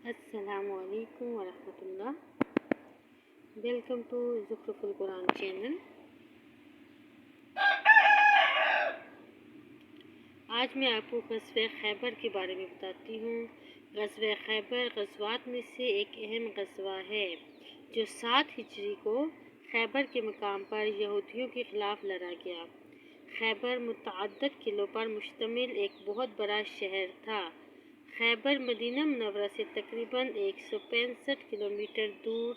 السلام علیکم ورحمۃ اللہ. ویلکم ٹو زخرف القرآن چینل. آج میں آپ کو غزوہ خیبر کے بارے میں بتاتی ہوں. غزوہ خیبر غزوات میں سے ایک اہم غزوہ ہے جو 7 ہجری کو خیبر کے مقام پر یہودیوں کے خلاف لڑا گیا. خیبر متعدد قلعوں پر مشتمل ایک بہت بڑا شہر تھا. خیبر مدینہ منورہ سے تقریباً 165 کلومیٹر دور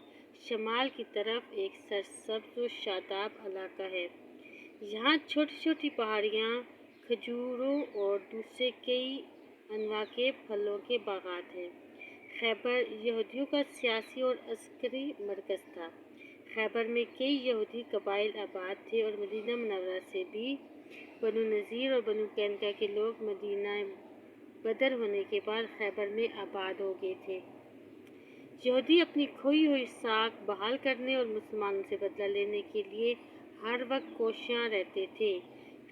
شمال کی طرف ایک سرسبز و شاداب علاقہ ہے. یہاں چھوٹی چھوٹی پہاڑیاں، کھجوروں اور دوسرے کئی انواع کے پھلوں کے باغات ہیں. خیبر یہودیوں کا سیاسی اور عسکری مرکز تھا. خیبر میں کئی یہودی قبائل آباد تھے اور مدینہ منورہ سے بھی بنو نذیر اور بنو قینقاع کے لوگ مدینہ بدر ہونے کے بعد خیبر میں آباد ہو گئے تھے. یہودی اپنی کھوئی ہوئی ساکھ بحال کرنے اور مسلمانوں سے بدلہ لینے کے لیے ہر وقت کوشاں رہتے تھے.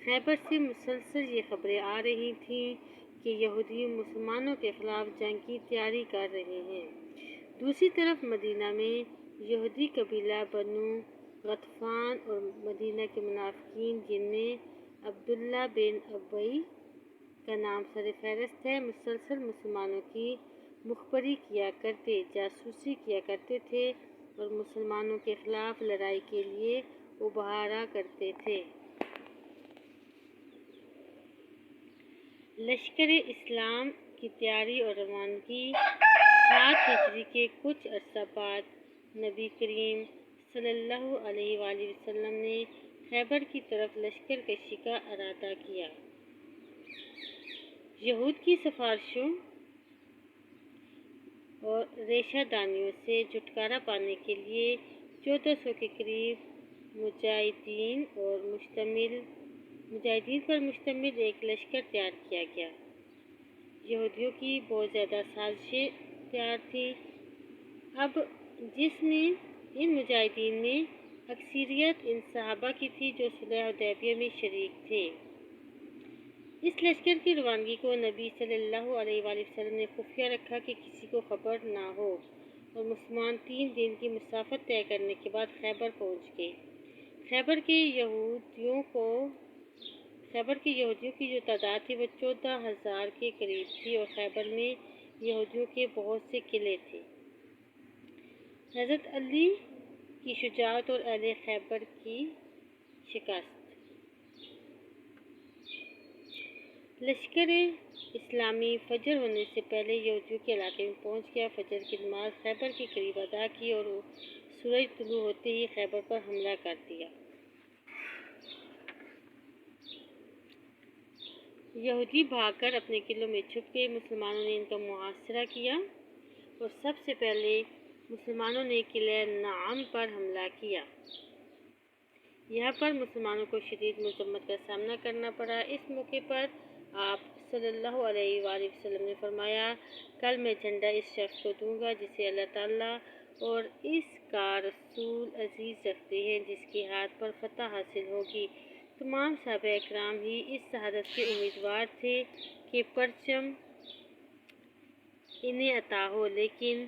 خیبر سے مسلسل یہ خبریں آ رہی تھیں کہ یہودی مسلمانوں کے خلاف جنگ کی تیاری کر رہے ہیں. دوسری طرف مدینہ میں یہودی قبیلہ بنو غطفان اور مدینہ کے منافقین جن میں عبداللہ بن ابی کا نام سر فہرست ہے، مسلسل مسلمانوں کی مخبری کیا کرتے، جاسوسی کیا کرتے تھے اور مسلمانوں کے خلاف لڑائی کے لیے ابھارا کرتے تھے. لشکر اسلام کی تیاری اور روانگی 7 ہجری کے کچھ عرصہ بعد نبی کریم صلی اللہ علیہ وآلہ وسلم نے خیبر کی طرف لشکر کشی کا ارادہ کیا. یہود کی سفارشوں اور ریشہ دانیوں سے چھٹکارا پانے کے لیے 1400 کے قریب مجاہدین پر مشتمل ایک لشکر تیار کیا گیا. یہودیوں کی بہت زیادہ سازشیں تیار تھیں. اب جس میں ان مجاہدین میں اکثریت ان صحابہ کی تھی جو صلح حدیبیہ میں شریک تھے. اس لشکر کی روانگی کو نبی صلی اللہ علیہ وآلہ وسلم نے خفیہ رکھا کہ کسی کو خبر نہ ہو، اور مسلمان 3 دن کی مسافت طے کرنے کے بعد خیبر پہنچ گئے. خیبر کے یہودیوں کی جو تعداد تھی وہ 14,000 کے قریب تھی اور خیبر میں یہودیوں کے بہت سے قلعے تھے. حضرت علی کی شجاعت اور اہل خیبر کی شکست. لشکر اسلامی فجر ہونے سے پہلے یہودیوں کے علاقے میں پہنچ گیا. فجر کی نماز خیبر کے قریب ادا کی اور سورج طلوع ہوتے ہی خیبر پر حملہ کر دیا. یہودی بھاگ کر اپنے قلعوں میں چھپ گئے. مسلمانوں نے ان کا محاصرہ کیا اور سب سے پہلے مسلمانوں نے قلعہ نعم پر حملہ کیا. یہاں پر مسلمانوں کو شدید مذمت کا سامنا کرنا پڑا. اس موقع پر آپ صلی اللہ علیہ وآلہ وسلم نے فرمایا، کل میں جھنڈا اس شخص کو دوں گا جسے اللہ تعالیٰ اور اس کا رسول عزیز رکھتے ہیں، جس کے ہاتھ پر فتح حاصل ہوگی. تمام صحابہ اکرام ہی اس شہادت کے امیدوار تھے کہ پرچم انہیں عطا ہو، لیکن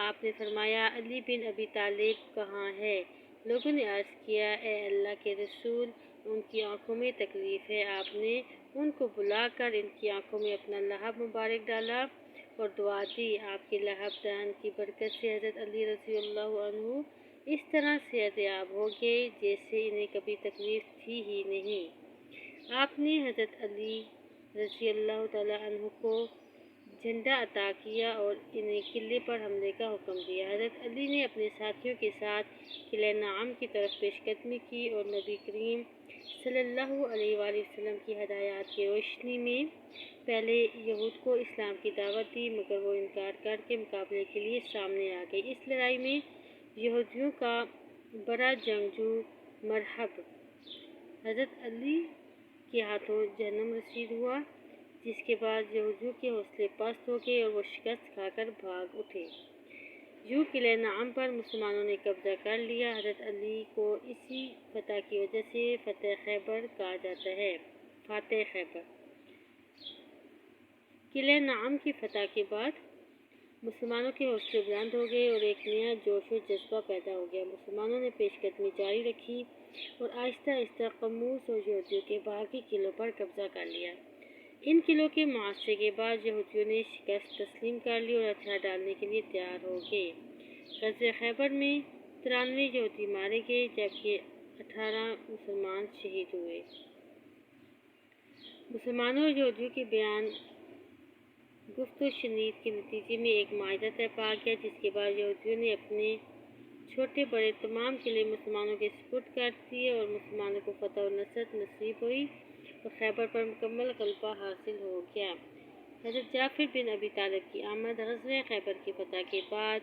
آپ نے فرمایا، علی بن ابی طالب کہاں ہے؟ لوگوں نے عرض کیا، اے اللہ کے رسول، ان کی آنکھوں میں تکلیف ہے. آپ نے ان کو بلا کر ان کی آنکھوں میں اپنا لہب مبارک ڈالا اور دعا دی. آپ کے لہب دہن کی برکت سے حضرت علی رضی اللہ عنہ اس طرح صحت یاب ہو گئے جیسے انہیں کبھی تکلیف تھی ہی نہیں. آپ نے حضرت علی رضی اللہ تعالیٰ عنہ کو جھنڈا عطا کیا اور انہیں قلعے پر حملے کا حکم دیا. حضرت علی نے اپنے ساتھیوں کے ساتھ قلعہ نعم کی طرف پیش قدمی کی اور نبی کریم صلی اللہ علیہ وآلہ وسلم کی ہدایات کی روشنی میں پہلے یہود کو اسلام کی دعوت دی، مگر وہ انکار کر کے مقابلے کے لیے سامنے آ گئے. اس لڑائی میں یہودیوں کا بڑا جنگجو مرہب حضرت علی کے ہاتھوں جہنم رسید ہوا، جس کے بعد یہودیوں کے حوصلے پست ہو گئے اور وہ شکست کھا کر بھاگ اٹھے. یوں قلعہ نعم پر مسلمانوں نے قبضہ کر لیا. حضرت علی کو اسی فتح کی وجہ سے فتح خیبر کہا جاتا ہے. فاتح خیبر. قلعہ نعم کی فتح کے بعد مسلمانوں کے حوصلے بلند ہو گئے اور ایک نیا جوش و جذبہ پیدا ہو گیا۔ مسلمانوں نے پیش قدمی جاری رکھی اور آہستہ آہستہ قموس اور یہودیوں کے باقی قلعوں پر قبضہ کر لیا۔ ان قلعوں کے محاصرے کے بعد یہودیوں نے شکست تسلیم کر لی اور ہتھیار ڈالنے کے لیے تیار ہو گئے۔ غزوہ خیبر میں 93 یہودی مارے گئے جبکہ 18 مسلمان شہید ہوئے۔ مسلمانوں اور یہودیوں کے بیان گفت و شنید کے نتیجے میں ایک معاہدہ طے پا گیا، جس کے بعد یہودیوں نے اپنے چھوٹے بڑے تمام قلعے مسلمانوں کے سپرد کر دیے اور مسلمانوں کو فتح و نصرت نصیب ہوئی اور خیبر پر مکمل غلبہ حاصل ہو گیا۔ حضرت جعفر بن ابی طالب کی آمد۔ غزوہ خیبر کی فتح کے بعد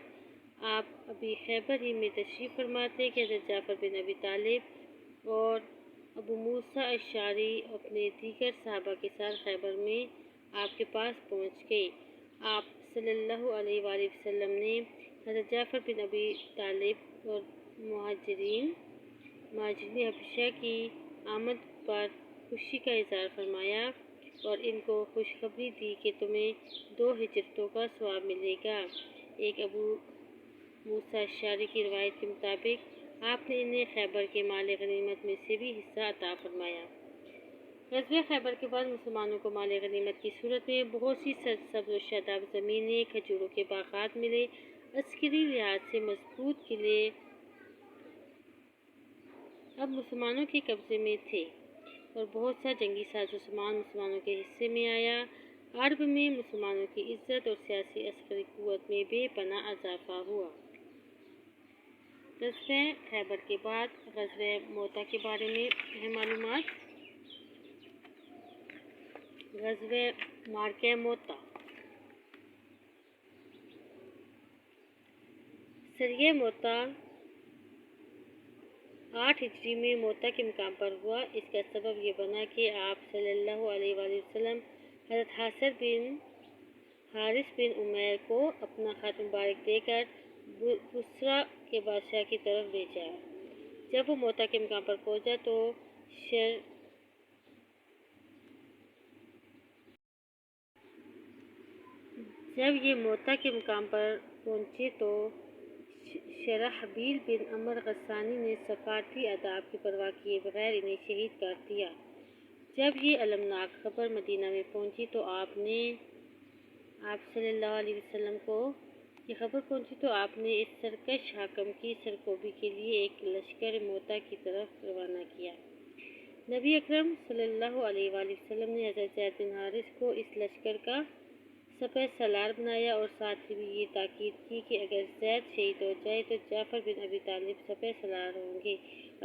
آپ ابھی خیبر ہی میں تشریف فرما تھے کہ حضرت جعفر بن ابی طالب اور ابو موسیٰ اشعری اپنے دیگر صحابہ کے ساتھ خیبر میں آپ کے پاس پہنچ گئے۔ آپ صلی اللہ علیہ وآلہ وسلم نے حضرت جعفر بن ابی طالب اور مہاجرین حبشہ کی آمد پر خوشی کا اظہار فرمایا اور ان کو خوشخبری دی کہ تمہیں 2 ہجرتوں کا ثواب ملے گا۔ ایک ابو موسیٰ اشعری کی روایت کے مطابق آپ نے انہیں خیبر کے مال غنیمت میں سے بھی حصہ عطا فرمایا۔ غزوہ خیبر کے بعد مسلمانوں کو مال غنیمت کی صورت میں بہت سی سرسبز و شاداب زمینیں، کھجوروں کے باغات ملے۔ عسکری لحاظ سے مضبوط قلعے اب مسلمانوں کے قبضے میں تھے اور بہت سا جنگی ساز و سامان مسلمانوں کے حصے میں آیا۔ عرب میں مسلمانوں کی عزت اور سیاسی عسکری قوت میں بے پناہ اضافہ ہوا۔ غزوہ خیبر کے بعد غزوہ موتا کے بارے میں اہم معلومات۔ غزوہ معرکہ موتا۔ سریہ موتا 8 ہجری میں موتا کے مقام پر ہوا۔ اس کا سبب یہ بنا کہ آپ صلی اللہ علیہ وآلہ وسلم حضرت حاصر بن حارث بن عمیر کو اپنا خط مبارک دے کر بصرہ کے بادشاہ کی طرف بھیجا۔ جب وہ موتا کے مقام پر پہنچا تو شرحبیل بن عمرو غسانی نے سفارتی آداب کی پرواہ کیے بغیر انہیں شہید کر دیا۔ جب یہ المناک خبر مدینہ میں پہنچی تو آپ صلی اللہ علیہ وسلم کو آپ نے اس سرکش حاکم کی سرکوبی کے لیے ایک لشکر موتا کی طرف روانہ کیا۔ نبی اکرم صلی اللہ علیہ وآلہ وسلم نے حضرت زید بن حارث کو اس لشکر کا سپہ سالار بنایا اور ساتھ ہی یہ تاکید کی کہ اگر زید شہید ہو جائے تو جعفر بن ابی طالب سپہ سالار ہوں گے،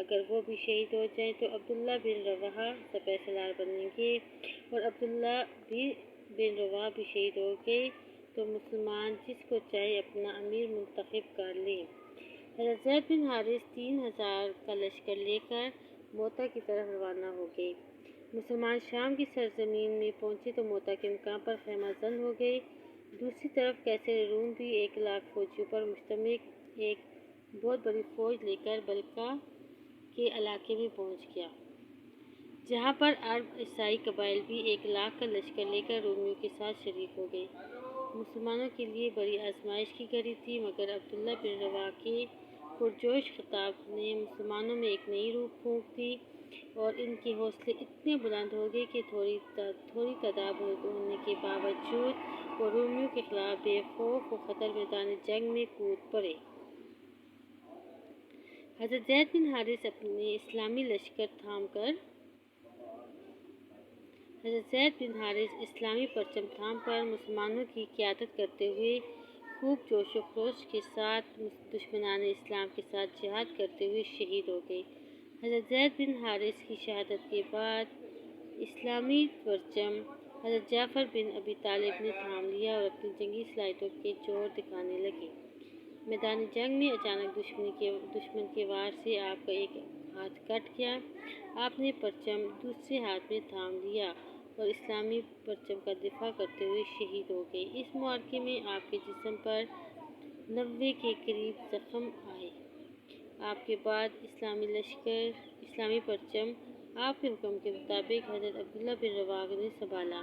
اگر وہ بھی شہید ہو جائیں تو عبداللہ بن رواحہ سپہ سالار بنیں گے اور عبداللہ بن رواحہ بھی شہید ہو گئے تو مسلمان جس کو چاہے اپنا امیر منتخب کر لیں۔ حضرت زید بن حارث 3000 کا لشکر لے کر موتا کی طرف روانہ ہو گئے۔ مسلمان شام کی سرزمین میں پہنچے تو موتا کے مقام پر خیمہ زن ہو گئے۔ دوسری طرف قیصر روم بھی 1,00,000 فوجیوں پر مشتمل ایک بہت بڑی فوج لے کر بلقا کے علاقے میں پہنچ گیا، جہاں پر عرب عیسائی قبائل بھی 1,00,000 کا لشکر لے کر رومیوں کے ساتھ شریک ہو گئے۔ مسلمانوں کے لیے بڑی آزمائش کی گھڑی تھی، مگر عبداللہ بن رواحہ کے پرجوش خطاب نے مسلمانوں میں ایک نئی روح پھونک دی اور ان کے حوصلے اتنے بلند ہو گئے کہ تھوڑی تعداد ہونے کے باوجود وہ رومیوں کے خلاف بے خوف و خطر میدان جنگ میں کود پڑے۔ حضرت زید بن حارث اپنے اسلامی پرچم تھام کر مسلمانوں کی قیادت کرتے ہوئے خوب جوش و خروش کے ساتھ دشمنان اسلام کے ساتھ جہاد کرتے ہوئے شہید ہو گئے۔ حضرت زید بن حارث کی شہادت کے بعد اسلامی پرچم حضرت جعفر بن ابی طالب نے تھام لیا اور اپنی جنگی صلاحیتوں کے جوہر دکھانے لگے۔ میدان جنگ میں اچانک دشمن کے وار سے آپ کا ایک ہاتھ کٹ گیا۔ آپ نے پرچم دوسرے ہاتھ میں تھام لیا اور اسلامی پرچم کا دفاع کرتے ہوئے شہید ہو گئے۔ اس معرکے میں آپ کے جسم پر 90 کے قریب زخم آئے۔ آپ کے بعد اسلامی پرچم آپ کے حکم کے مطابق حضرت عبداللہ بن رواحہ نے سنبھالا۔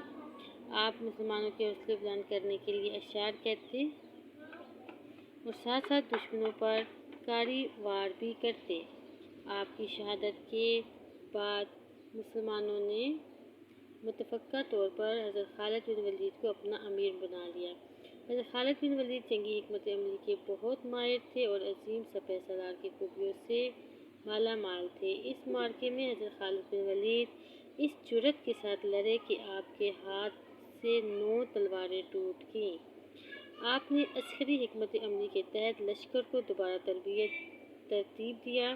آپ مسلمانوں کے حوصلے بلند کرنے کے لیے اشعار کہتے اور ساتھ ساتھ دشمنوں پر کاری وار بھی کرتے۔ آپ کی شہادت کے بعد مسلمانوں نے متفقہ طور پر حضرت خالد بن ولید کو اپنا امیر بنا لیا۔ حضرت خالد بن ولید جنگی حکمت عملی کے بہت ماہر تھے اور عظیم سپہ سالار کی خوبیوں سے مالا مال تھے۔ اس معرکے میں حضرت خالد بن ولید اس جرأت کے ساتھ لڑے کہ آپ کے ہاتھ سے 9 تلواریں ٹوٹ گئیں۔ آپ نے عسکری حکمت عملی کے تحت لشکر کو دوبارہ ترتیب دیا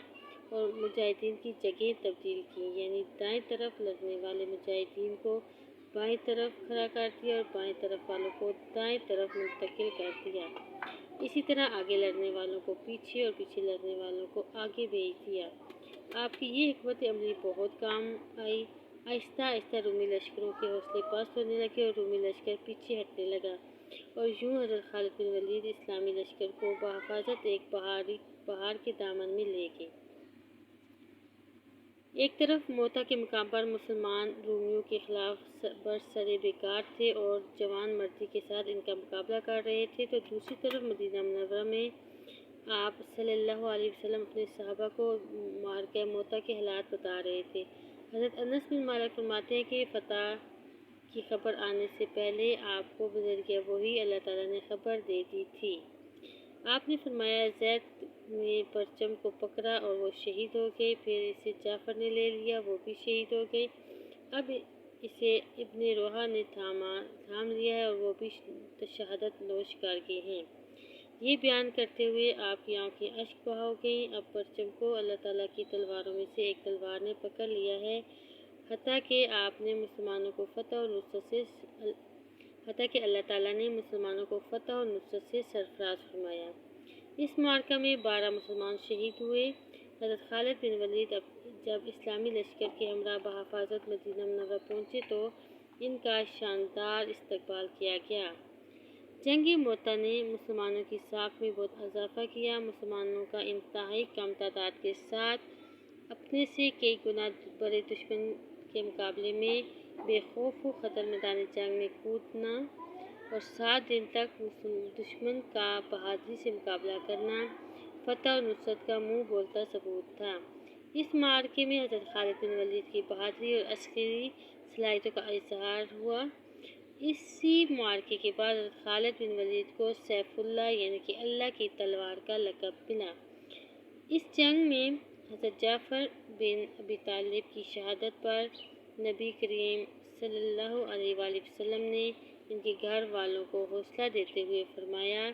اور مجاہدین کی جگہیں تبدیل کیں، یعنی دائیں طرف لڑنے والے مجاہدین کو بائیں طرف کھڑا کر دیا اور بائیں طرف والوں کو دائیں طرف منتقل کر دیا۔ اسی طرح آگے لڑنے والوں کو پیچھے اور پیچھے لڑنے والوں کو آگے بھیج دیا۔ آپ کی یہ حکمت عملی بہت کام آئی۔ آہستہ آہستہ رومی لشکروں کے حوصلے پست ہونے لگے اور رومی لشکر پیچھے ہٹنے لگا، اور یوں حضرت خالد بن ولید اسلامی لشکر کو بحفاظت ایک پہاڑ کے دامن میں لے گئے۔ ایک طرف موتا کے مقام پر مسلمان رومیوں کے خلاف برسر پیکار تھے اور جوان مردی کے ساتھ ان کا مقابلہ کر رہے تھے، تو دوسری طرف مدینہ منورہ میں آپ صلی اللہ علیہ وسلم اپنے صحابہ کو معرکہ موتا کے حالات بتا رہے تھے۔ حضرت انس بن مالک فرماتے ہیں کہ فتح کی خبر آنے سے پہلے آپ کو بذریعہ وحی اللہ تعالیٰ نے خبر دے دی تھی۔ آپ نے فرمایا، زید نے پرچم کو پکڑا اور وہ شہید ہو گئے، پھر اسے جعفر نے لے لیا، وہ بھی شہید ہو گئے، اب اسے ابن روحہ نے تھام لیا ہے اور وہ بھی شہادت نوش کر گئے ہیں۔ یہ بیان کرتے ہوئے آپ کی آنکھیں اشک بہا گئیں۔ اب پرچم کو اللہ تعالیٰ کی تلواروں میں سے ایک تلوار نے پکڑ لیا ہے، حتیٰ کہ اللہ تعالیٰ نے مسلمانوں کو فتح اور نصرت سے سرفراز فرمایا۔ اس معرکہ میں 12 مسلمان شہید ہوئے۔ حضرت خالد بن ولید جب اسلامی لشکر کے ہمراہ بحفاظت مدینہ منورہ پہنچے تو ان کا شاندار استقبال کیا گیا۔ جنگ موتا نے مسلمانوں کی ساکھ میں بہت اضافہ کیا۔ مسلمانوں کا انتہائی کم تعداد کے ساتھ اپنے سے کئی گنا بڑے دشمن کے مقابلے میں بے خوف و خطر میدان جنگ میں کودنا اور 7 دن تک دشمن کا بہادری سے مقابلہ کرنا فتح اور نصرت کا منہ بولتا ثبوت تھا۔ اس معرکے میں حضرت خالد بن ولید کی بہادری اور عسکری صلاحیتوں کا اظہار ہوا۔ اسی معرکے کے بعد حضرت خالد بن ولید کو سیف اللہ یعنی کہ اللہ کی تلوار کا لقب ملا۔ اس جنگ میں حضرت جعفر بن ابی طالب کی شہادت پر نبی کریم صلی اللہ علیہ وآلہ وسلم نے ان کے گھر والوں کو حوصلہ دیتے ہوئے فرمایا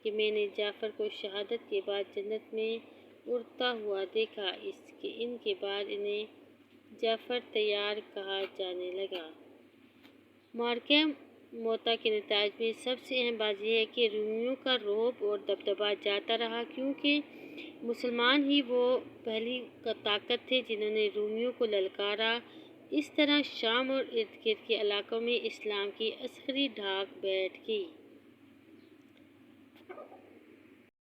کہ میں نے جعفر کو شہادت کے بعد جنت میں اڑتا ہوا دیکھا۔ ان کے بعد انہیں جعفر طیار کہا جانے لگا۔ معرکہ موتا کے نتائج میں سب سے اہم بات یہ ہے کہ رومیوں کا رعب اور دبدبہ جاتا رہا، کیونکہ مسلمان ہی وہ پہلی طاقت تھے جنہوں نے رومیوں کو للکارا۔ اس طرح شام اور ارد گرد کے علاقوں میں اسلام کی عسکری ڈھاک بیٹھ گئی۔